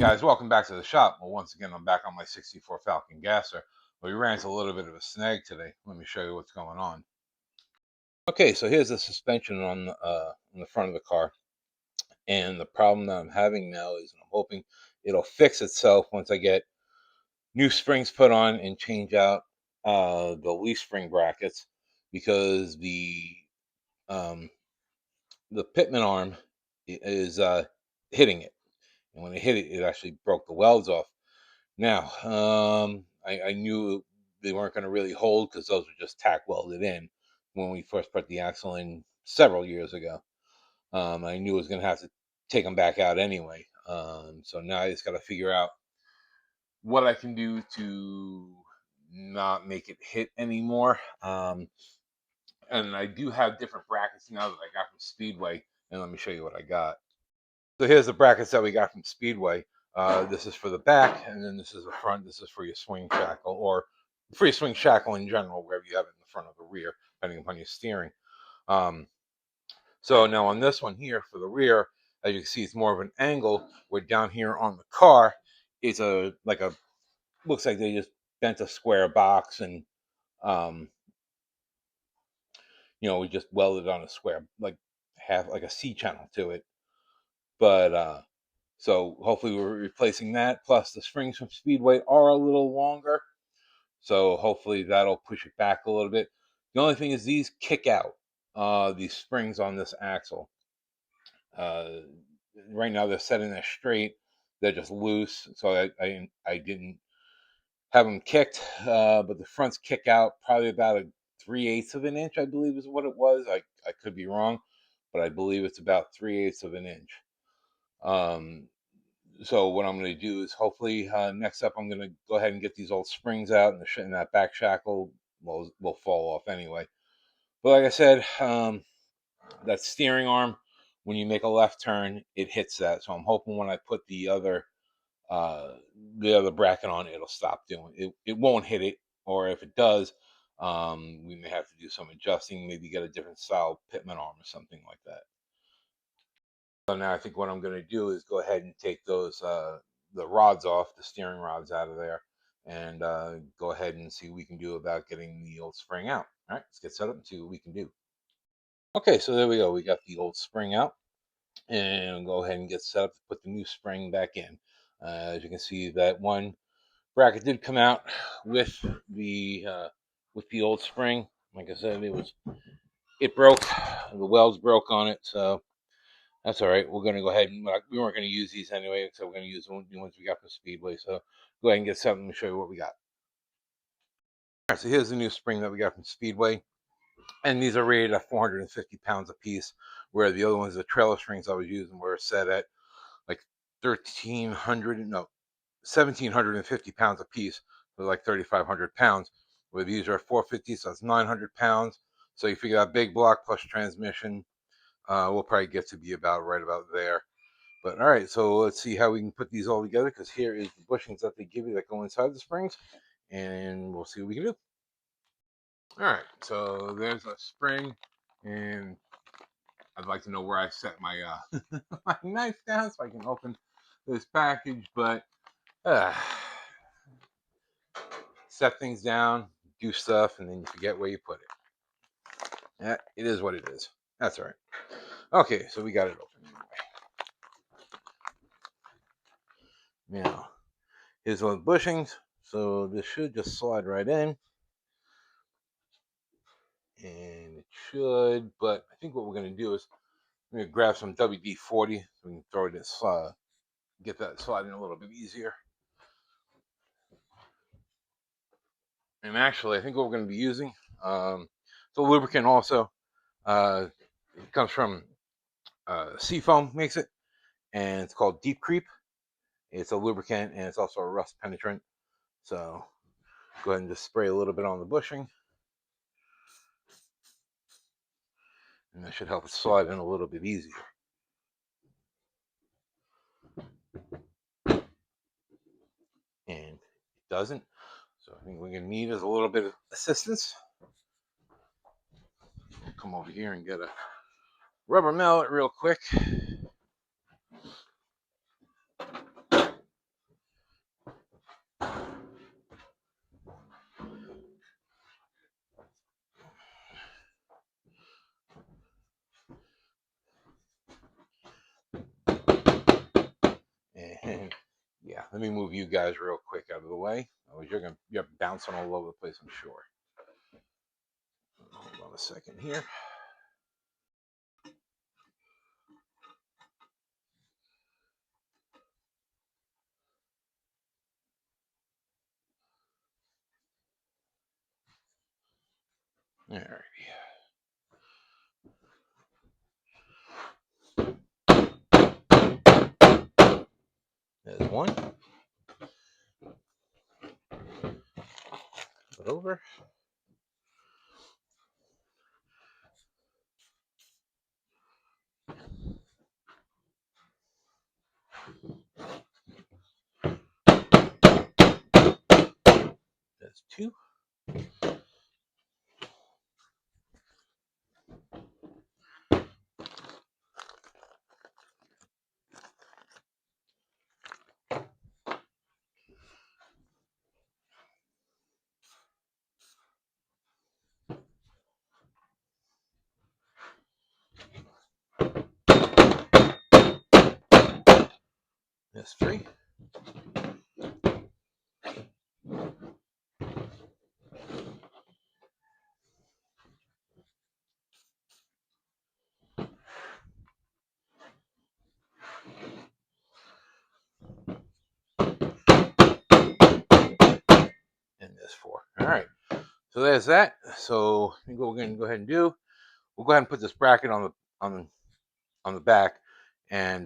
Guys, welcome back to the shop. Well, once again, I'm back on my 64 Falcon gasser. We ran into a little bit of a snag today. Let me show you what's going on. Okay, so here's the suspension on the front of the car. And the problem that I'm having now is I'm hoping it'll fix itself once I get new springs put on and change out the leaf spring brackets, because um, the pitman arm is hitting it. And when it hit it, it actually broke the welds off. Now, I knew they weren't going to really hold because those were just tack welded in when we first put the axle in several years ago. I knew I was going to have to take them back out anyway. So now I just got to figure out what I can do to not make it hit anymore. And I do have different brackets now that I got from Speedway, and let me show you what I got. So here's the brackets that we got from Speedway. This is for the back, and then this is the front. This is for your swing shackle, or for your swing shackle in general, wherever you have it in the front or the rear, depending upon your steering. So now on this one here for the rear, as you can see, it's more of an angle, where down here on the car, it's looks like they just bent a square box, and um, we just welded on a square, like a C channel to it. But so hopefully we're replacing that. Plus the springs from Speedway are a little longer, so hopefully that'll push it back a little bit. The only thing is these kick out, these springs on this axle. Uh, right now they're setting there straight. They're just loose, so I didn't have them kicked, but the fronts kick out probably about a 3/8 of an inch, I believe is what it was. I could be wrong, but I believe it's about 3/8 of an inch. Um, so what I'm going to do is hopefully next up I'm going to go ahead and get these old springs out, and that back shackle will fall off anyway. But like I said, that steering arm, when you make a left turn, it hits that. So I'm hoping when I put uh, the other bracket on, it'll stop doing it. It won't hit it, or if it does, we may have to do some adjusting, maybe get a different style pitman arm or something like that. So now I think what I'm going to do is go ahead and take the rods off, the steering rods out of there, and go ahead and see what we can do about getting the old spring out. All right, let's get set up and see what we can do. Okay, so there we go. We got the old spring out, and go ahead and get set up to put the new spring back in. As you can see, that one bracket did come out with the old spring. Like I said, it broke. The welds broke on it, so that's all right. We're going to go ahead and we weren't going to use these anyway, so we're going to use the ones we got from Speedway. So go ahead and get something to show you what we got. All right, so here's the new spring that we got from Speedway, and these are rated at 450 pounds a piece, where the other ones, the trailer springs I was using, were set at like 1,750 pounds a piece, so like 3,500 pounds. Where these are 450, so that's 900 pounds. So you figure that big block plus transmission, we'll probably get to be right about there. But all right, so let's see how we can put these all together, because here is the bushings that they give you that go inside the springs, and we'll see what we can do. All right, so there's a spring, and I'd like to know where I set my my knife down so I can open this package, but set things down, do stuff, and then you forget where you put it. Yeah, it is what it is. That's all right. Okay, so we got it open anyway. Now, here's one of the bushings. So this should just slide right in. And it should, but I think what we're going to do is we're going to grab some WD-40 so we can throw this, get that sliding a little bit easier. And actually, I think what we're going to be using, so lubricant also, it comes from Seafoam makes it, and it's called Deep Creep. It's a lubricant, and it's also a rust penetrant. So go ahead and just spray a little bit on the bushing, and that should help it slide in a little bit easier. And it doesn't. So I think we're going to need is a little bit of assistance. We'll come over here and get a rubber mallet real quick. Let me move you guys real quick out of the way. You're bouncing all over the place, I'm sure. Hold on a second here. All right. There's one. Put over. There's two. There's three. And there's four. All right. So there's that. So we're going to go ahead and do. We'll go ahead and put this bracket on the back, and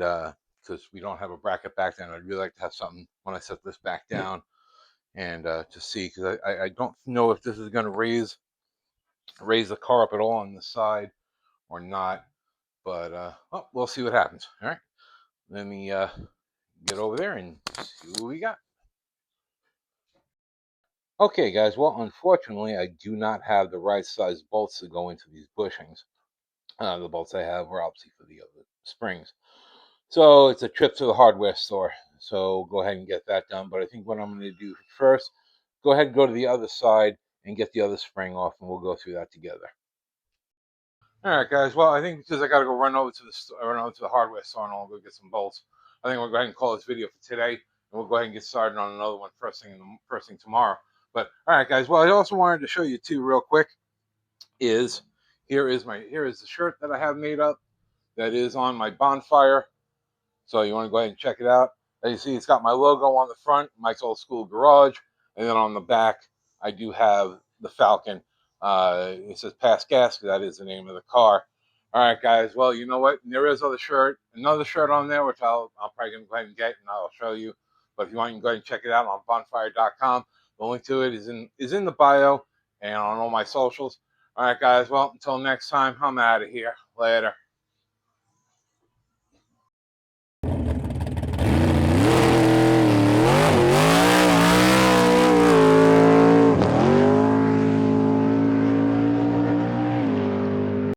because we don't have a bracket back then, I'd really like to have something when I set this back down, and to see, because I don't know if this is going to raise the car up at all on the side or not, but well, we'll see what happens. All right, let me get over there and see what we got. Okay, guys. Well, unfortunately, I do not have the right size bolts to go into these bushings. The bolts I have were obviously for the other springs. So it's a trip to the hardware store. So go ahead and get that done. But I think what I'm going to do first, go ahead and go to the other side and get the other spring off, and we'll go through that together. All right, guys. Well, I think because I got to go run over to the hardware store, and I'll go get some bolts. I think we'll go ahead and call this video for today, and we'll go ahead and get started on another one first thing tomorrow. But all right, guys. Well, I also wanted to show you too, real quick. Is here is the shirt that I have made up that is on my bonfire. So you want to go ahead and check it out. As you see, it's got my logo on the front, Mike's Old School Garage, and then on the back, I do have the Falcon. It says Pass Gas, because that is the name of the car. All right, guys. Well, you know what? There is another shirt on there, which I'll probably go ahead and get, and I'll show you. But if you want, you can go ahead and check it out on bonfire.com. The link to it is in the bio and on all my socials. All right, guys. Well, until next time, I'm out of here. Later.